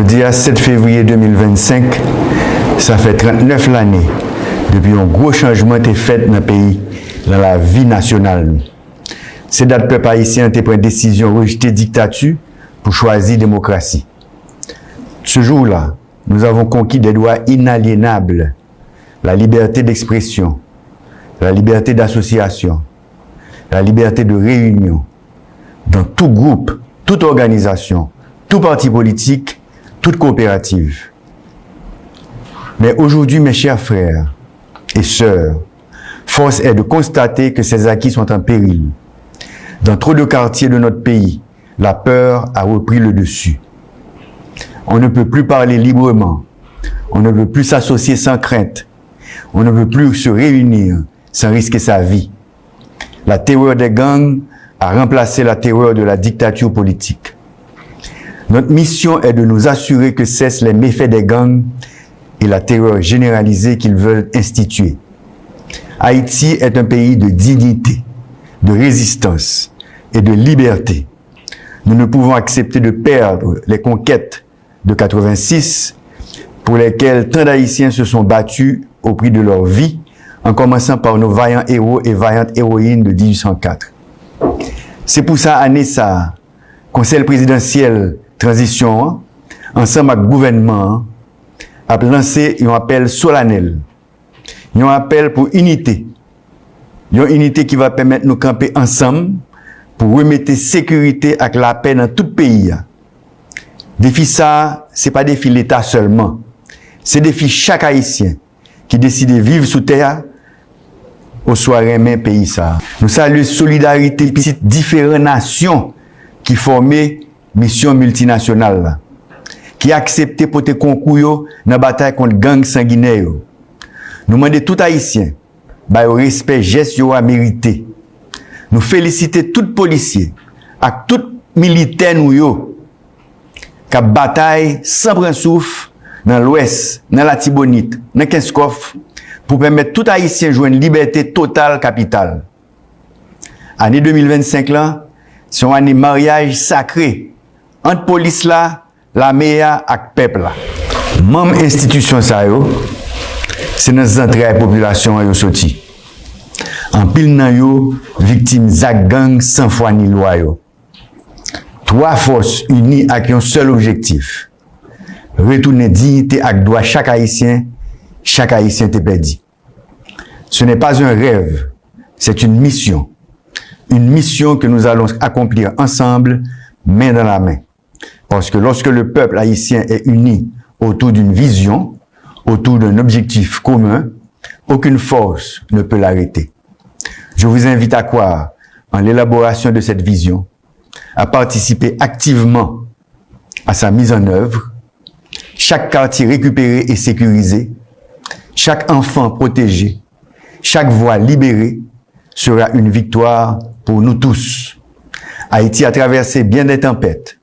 Jeudi 7 février 2025, ça fait 39 l'année depuis un gros changement été fait dans le pays, dans la vie nationale. C'est date peuple haïtien a pris une décision de rejeter dictature pour choisir démocratie. Ce jour-là, nous avons conquis des droits inaliénables, la liberté d'expression, la liberté d'association, la liberté de réunion, dans tout groupe, toute organisation, tout parti politique, toute coopérative. Mais aujourd'hui, mes chers frères et sœurs, force est de constater que ces acquis sont en péril. Dans trop de quartiers de notre pays, la peur a repris le dessus. On ne peut plus parler librement, on ne peut plus s'associer sans crainte, on ne peut plus se réunir sans risquer sa vie. La terreur des gangs a remplacé la terreur de la dictature politique. Notre mission est de nous assurer que cessent les méfaits des gangs et la terreur généralisée qu'ils veulent instituer. Haïti est un pays de dignité, de résistance et de liberté. Nous ne pouvons accepter de perdre les conquêtes de 86 pour lesquelles tant d'Haïtiens se sont battus au prix de leur vie, en commençant par nos vaillants héros et vaillantes héroïnes de 1804. C'est pour ça, à Nessa, Conseil présidentiel transition, ensemble avec le gouvernement, a lancé un appel solennel, un appel pour unité, une unité qui va permettre de nous camper ensemble pour remettre sécurité avec la paix dans tout le pays. Défi ça, c'est pas défi l'État seulement, c'est défi chaque Haïtien qui décide de vivre sous terre au soirée même pays ça. Nous saluons solidarité différentes nations qui formaient mission multinationale qui accepté pour te concours dans la bataille contre gang sanguinaire. Nous demandons tout Haïtien bah au respect geste yo a mérité. Nous féliciter tout policier et tout militaire nous yo qui bataille sans prendre souffle dans l'ouest, dans la Tibonite, dans Kinskof pour permettre tout Haïtien jouer une liberté totale capitale. Année 2025 là, c'est une année mariage sacré entre police là, la meilleure et peuple là. Même institution ça yo, c'est dans les entrailles population yo sorti. En pile nan yo victime zak gang sans foi ni loi yo. Trois forces unies avec un seul objectif. Retourner dignité avec droit chaque haïtien te perdu. Ce n'est pas un rêve, c'est une mission. Une mission que nous allons accomplir ensemble, main dans la main. Parce que lorsque le peuple haïtien est uni autour d'une vision, autour d'un objectif commun, aucune force ne peut l'arrêter. Je vous invite à croire en l'élaboration de cette vision, à participer activement à sa mise en œuvre, chaque quartier récupéré et sécurisé, chaque enfant protégé, chaque voix libérée sera une victoire pour nous tous. Haïti a traversé bien des tempêtes.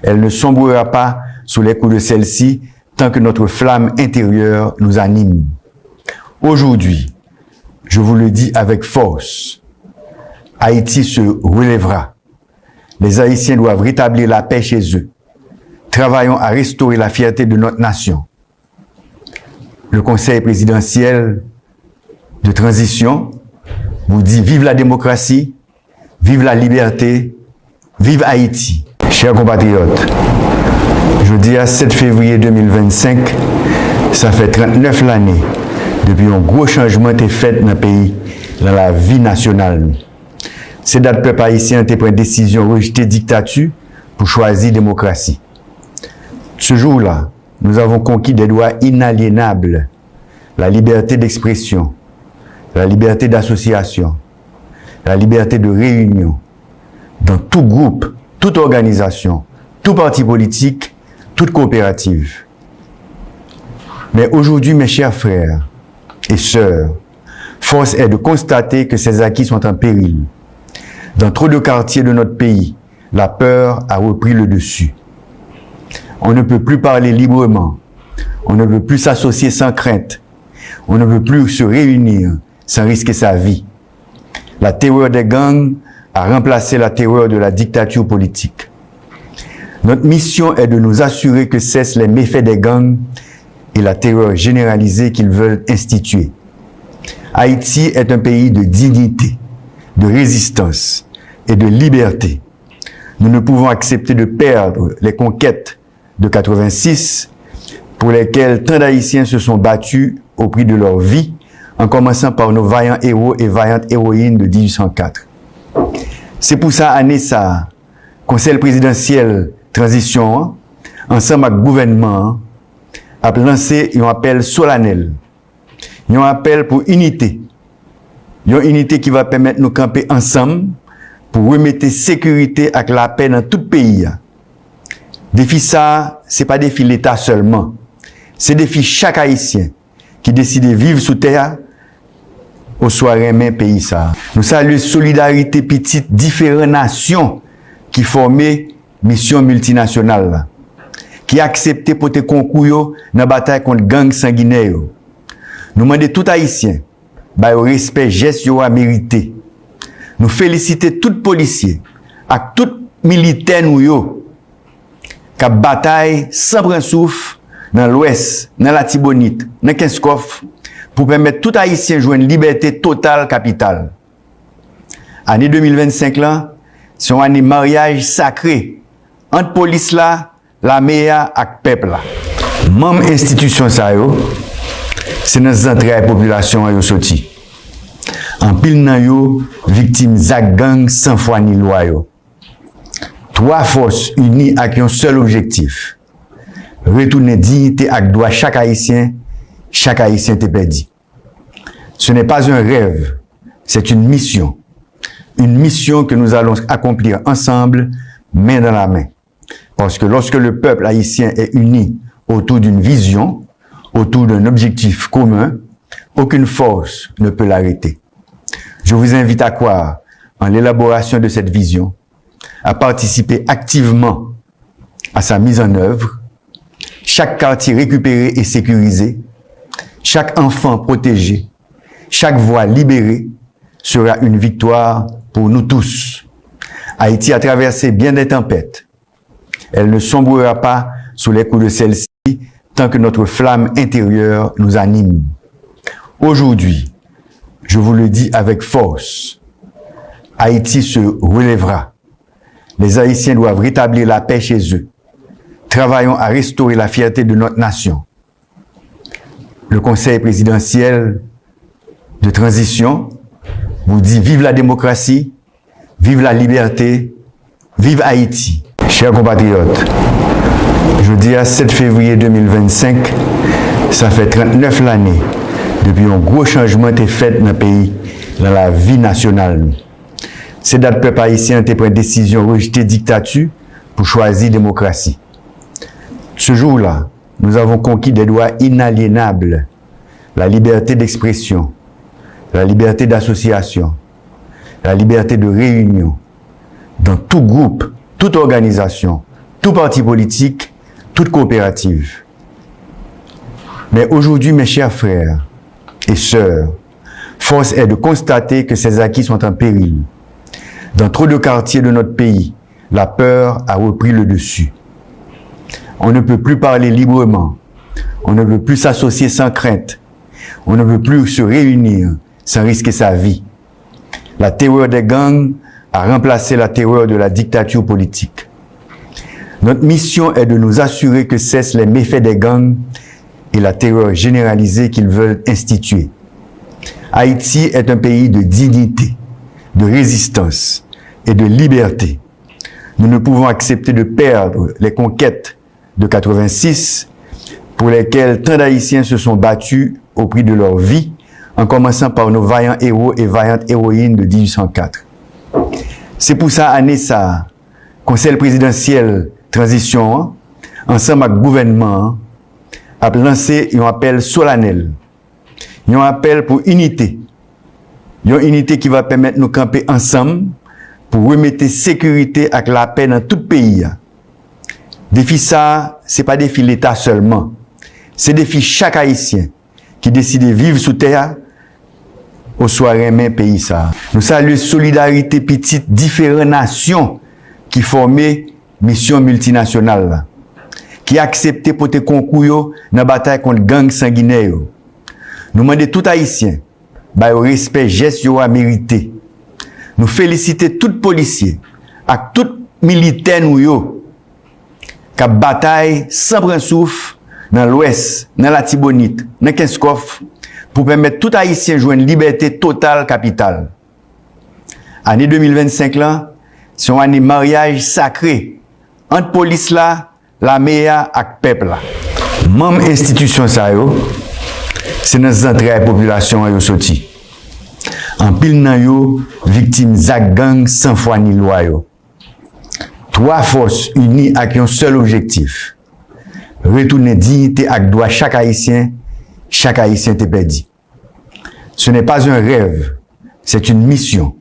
Elle ne sombrera pas sous les coups de celle-ci tant que notre flamme intérieure nous anime. Aujourd'hui, je vous le dis avec force, Haïti se relèvera. Les Haïtiens doivent rétablir la paix chez eux. Travaillons à restaurer la fierté de notre nation. Le Conseil présidentiel de transition vous dit vive la démocratie, vive la liberté, vive Haïti. Chers compatriotes, jeudi 7 février 2025, ça fait 39 l'année depuis un gros changement été fait dans le pays, dans la vie nationale. C'est date peuple haïtien a pris une décision de rejeter dictature pour choisir démocratie. Ce jour-là, nous avons conquis des droits inaliénables, la liberté d'expression, la liberté d'association, la liberté de réunion, dans tout groupe, toute organisation, tout parti politique, toute coopérative. Mais aujourd'hui, mes chers frères et sœurs, force est de constater que ces acquis sont en péril. Dans trop de quartiers de notre pays, la peur a repris le dessus. On ne peut plus parler librement, on ne peut plus s'associer sans crainte, on ne peut plus se réunir sans risquer sa vie. La terreur des gangs a remplacé la terreur de la dictature politique. Notre mission est de nous assurer que cessent les méfaits des gangs et la terreur généralisée qu'ils veulent instituer. Haïti est un pays de dignité, de résistance et de liberté. Nous ne pouvons accepter de perdre les conquêtes de 86 pour lesquelles tant d'Haïtiens se sont battus au prix de leur vie, en commençant par nos vaillants héros et vaillantes héroïnes de 1804. C'est pour ça, année ça, Conseil présidentiel transition, ensemble avec le gouvernement, a lancé un appel solennel, un appel pour unité, une unité qui va permettre de nous camper ensemble pour remettre sécurité avec la paix dans tout le pays. Défi ça, c'est pas défi l'État seulement, c'est défi chaque Haïtien qui décide de vivre sous terre au soirée même pays ça. Nous saluons solidarité petite différentes nations qui formaient mission multinationale qui accepté pour te concours dans la bataille contre gang sanguinaire. Nous demandons tout Haïtien bah au respect geste yo a mérité. Nous féliciter tout policier et tout militaire nous yo qui bataille sans prendre souffle dans l'ouest, dans la Tibonite, dans Kinskof pour permettre tout Haïtien jouer une liberté totale capitale. Année 2025 là, c'est une année mariage sacré entre police là, la meilleure et peuple là. Même institution ça yo, c'est dans les entrailles population yo sorti. En pile nan yo victime zak gang sans foi ni loi yo. Trois forces unies avec un seul objectif. Retourner dignité avec droit chaque Haïtien te perdu. Ce n'est pas un rêve, c'est une mission. Une mission que nous allons accomplir ensemble, main dans la main. Parce que lorsque le peuple haïtien est uni autour d'une vision, autour d'un objectif commun, aucune force ne peut l'arrêter. Je vous invite à croire en l'élaboration de cette vision, à participer activement à sa mise en œuvre, chaque quartier récupéré et sécurisé, chaque enfant protégé, chaque voix libérée sera une victoire pour nous tous. Haïti a traversé bien des tempêtes. Elle ne sombrera pas sous les coups de celle-ci tant que notre flamme intérieure nous anime. Aujourd'hui, je vous le dis avec force, Haïti se relèvera. Les Haïtiens doivent rétablir la paix chez eux. Travaillons à restaurer la fierté de notre nation. Le Conseil présidentiel de transition vous dit vive la démocratie, vive la liberté, vive Haïti. Chers compatriotes, jeudi à 7 février 2025, ça fait 39 l'année depuis un gros changement été fait dans le pays, dans la vie nationale. C'est date peuple haïtien a pris décision de rejeter dictature pour choisir démocratie. Ce jour-là, nous avons conquis des droits inaliénables, la liberté d'expression, la liberté d'association, la liberté de réunion, dans tout groupe, toute organisation, tout parti politique, toute coopérative. Mais aujourd'hui, mes chers frères et sœurs, force est de constater que ces acquis sont en péril. Dans trop de quartiers de notre pays, la peur a repris le dessus. On ne peut plus parler librement, on ne peut plus s'associer sans crainte, on ne peut plus se réunir sans risquer sa vie. La terreur des gangs a remplacé la terreur de la dictature politique. Notre mission est de nous assurer que cessent les méfaits des gangs et la terreur généralisée qu'ils veulent instituer. Haïti est un pays de dignité, de résistance et de liberté. Nous ne pouvons accepter de perdre les conquêtes de 86 pour lesquelles tant d'Haïtiens se sont battus au prix de leur vie, en commençant par nos vaillants héros et vaillantes héroïnes de 1804. C'est pour ça, année ça, Conseil présidentiel transition, ensemble avec le gouvernement, a lancé un appel solennel, un appel pour unité, une unité qui va permettre de nous camper ensemble pour remettre sécurité avec la paix dans tout le pays. Défi ça, c'est pas défi l'État seulement, c'est défi chaque Haïtien qui décide de vivre sous terre au soirée même pays ça. Nous saluons solidarité petite différentes nations qui formaient mission multinationale, qui a accepté pour te concours dans la bataille contre gang sanguinaire. Nous demandons tout Haïtien, bah, au respect geste yo a mérité. Nous féliciter tout policier, et tout militaire nous yo, qui a bataille sans prendre souffle dans l'Ouest, dans la Tibonite, dans Kinskof, pour permettre tout Haïtien de jouer une liberté totale capitale. Année 2025 là, c'est une année mariage sacré entre police là, la meilleure et le peuple là. Même institution ça yo, c'est dans les entrailles population yo sorti. En pile nan yo, victime zak gang sans foi ni loi yo. Trois forces unies avec un seul objectif. Retourner dignité avec droit chaque Haïtien te perdu. Ce n'est pas un rêve, c'est une mission.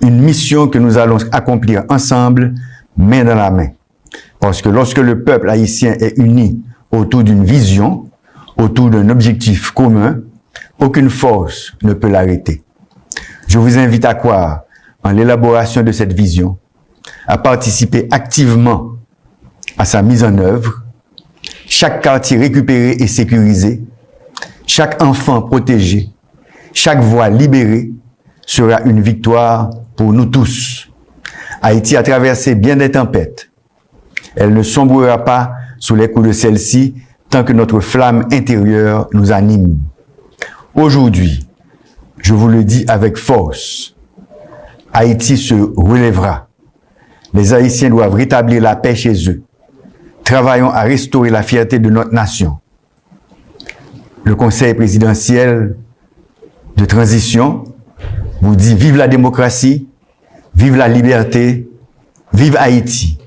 Une mission que nous allons accomplir ensemble, main dans la main. Parce que lorsque le peuple haïtien est uni autour d'une vision, autour d'un objectif commun, aucune force ne peut l'arrêter. Je vous invite à croire en l'élaboration de cette vision, à participer activement à sa mise en œuvre, chaque quartier récupéré et sécurisé, chaque enfant protégé, chaque voix libérée sera une victoire pour nous tous. Haïti a traversé bien des tempêtes. Elle ne sombrera pas sous les coups de celle-ci tant que notre flamme intérieure nous anime. Aujourd'hui, je vous le dis avec force, Haïti se relèvera. Les Haïtiens doivent rétablir la paix chez eux. Travaillons à restaurer la fierté de notre nation. Le Conseil présidentiel de transition vous dit vive la démocratie, vive la liberté, vive Haïti.